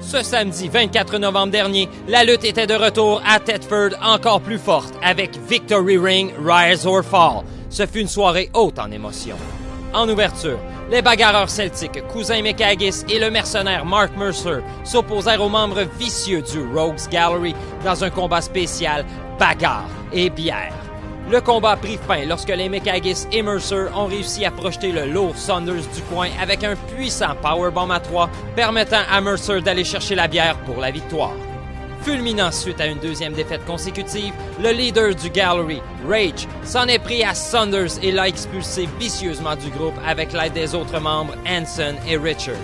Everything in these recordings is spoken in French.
Ce samedi 24 novembre dernier, la lutte était de retour à Thetford encore plus forte avec Victory Ring Rise or Fall. Ce fut une soirée haute en émotions. En ouverture, les bagarreurs celtiques Cousin Mekagis et le mercenaire Mark Mercer s'opposèrent aux membres vicieux du Rogues Gallery dans un combat spécial bagarre et bière. Le combat prit fin lorsque les Mekagis et Mercer ont réussi à projeter le lourd Saunders du coin avec un puissant powerbomb à 3 permettant à Mercer d'aller chercher la bière pour la victoire. Fulminant suite à une deuxième défaite consécutive, le leader du Gallery, Rage, s'en est pris à Saunders et l'a expulsé vicieusement du groupe avec l'aide des autres membres Hanson et Richards.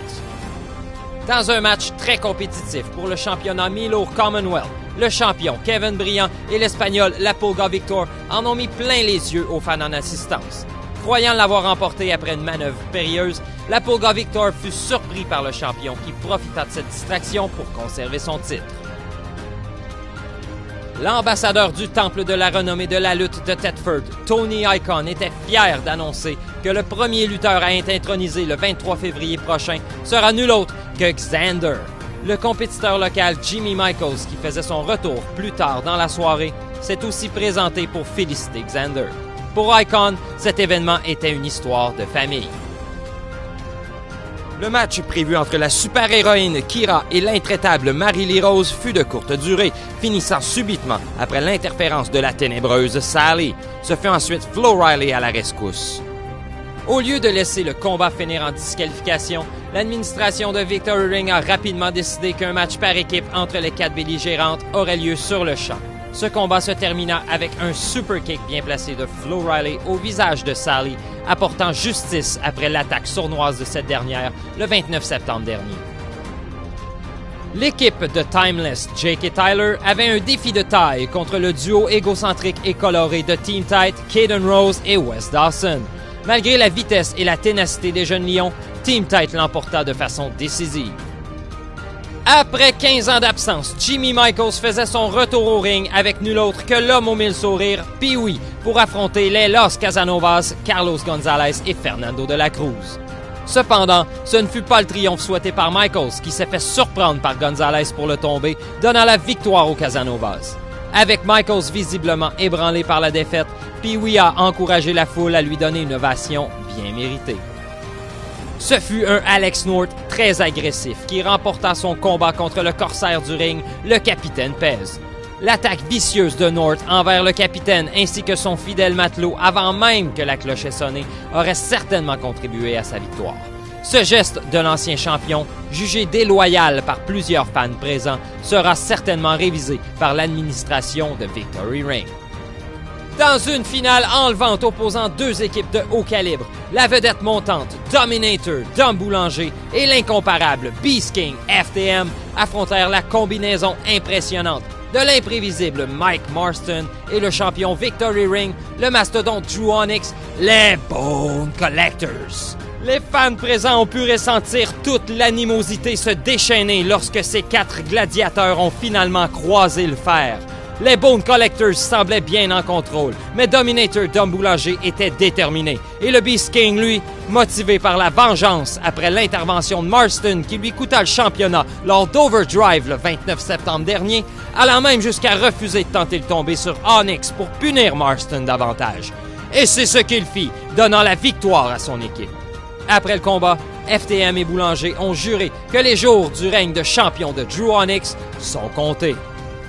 Dans un match très compétitif pour le championnat Milo Commonwealth, le champion Kevin Briand et l'Espagnol La Pulga Victor en ont mis plein les yeux aux fans en assistance. Croyant l'avoir remporté après une manœuvre périlleuse, La Pulga Victor fut surpris par le champion qui profita de cette distraction pour conserver son titre. L'ambassadeur du Temple de la renommée de la lutte de Thetford, Tony Icon, était fier d'annoncer que le premier lutteur à être intronisé le 23 février prochain sera nul autre que Xander. Le compétiteur local Jimmy Michaels, qui faisait son retour plus tard dans la soirée, s'est aussi présenté pour féliciter Xander. Pour Icon, cet événement était une histoire de famille. Le match prévu entre la super-héroïne Kira et l'intraitable Marie-Lee Rose fut de courte durée, finissant subitement après l'interférence de la ténébreuse Sally. Ce fut ensuite Flo Riley à la rescousse. Au lieu de laisser le combat finir en disqualification, l'administration de Victory Ring a rapidement décidé qu'un match par équipe entre les 4 belligérantes aurait lieu sur le champ. Ce combat se termina avec un super kick bien placé de Flo Riley au visage de Sally, apportant justice après l'attaque sournoise de cette dernière le 29 septembre dernier. L'équipe de Timeless, Jake et Tyler, avait un défi de taille contre le duo égocentrique et coloré de Team Tight, Caden Rose et Wes Dawson. Malgré la vitesse et la ténacité des jeunes lions, Team Tight l'emporta de façon décisive. Après 15 ans d'absence, Jimmy Michaels faisait son retour au ring avec nul autre que l'homme aux 1000 sourires, Pee-Wee, pour affronter les Los Casanovas, Carlos Gonzalez et Fernando de la Cruz. Cependant, ce ne fut pas le triomphe souhaité par Michaels, qui s'est fait surprendre par Gonzalez pour le tomber, donnant la victoire aux Casanovas. Avec Michaels visiblement ébranlé par la défaite, Pee-Wee a encouragé la foule à lui donner une ovation bien méritée. Ce fut un Alex North très agressif qui remporta son combat contre le corsaire du ring, le capitaine Pez. L'attaque vicieuse de North envers le capitaine ainsi que son fidèle matelot avant même que la cloche ait sonné aurait certainement contribué à sa victoire. Ce geste de l'ancien champion, jugé déloyal par plusieurs fans présents, sera certainement révisé par l'administration de Victory Ring. Dans une finale enlevante opposant deux équipes de haut calibre, la vedette montante Dominator, Dom Boulanger et l'incomparable Beast King FTM affrontèrent la combinaison impressionnante de l'imprévisible Mike Marston et le champion Victory Ring, le mastodonte Drew Onyx, les Bone Collectors. Les fans présents ont pu ressentir toute l'animosité se déchaîner lorsque ces 4 gladiateurs ont finalement croisé le fer. Les Bone Collectors semblaient bien en contrôle, mais Dominator Dom Boulanger était déterminé. Et le Beast King, lui, motivé par la vengeance après l'intervention de Marston qui lui coûta le championnat lors d'Overdrive le 29 septembre dernier, allant même jusqu'à refuser de tenter le tomber sur Onyx pour punir Marston davantage. Et c'est ce qu'il fit, donnant la victoire à son équipe. Après le combat, FTM et Boulanger ont juré que les jours du règne de champion de Drew Onyx sont comptés.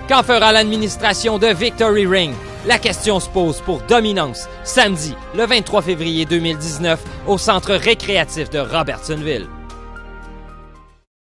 Qu'en fera l'administration de Victory Ring? La question se pose pour Dominance, samedi, le 23 février 2019, au centre récréatif de Robertsonville.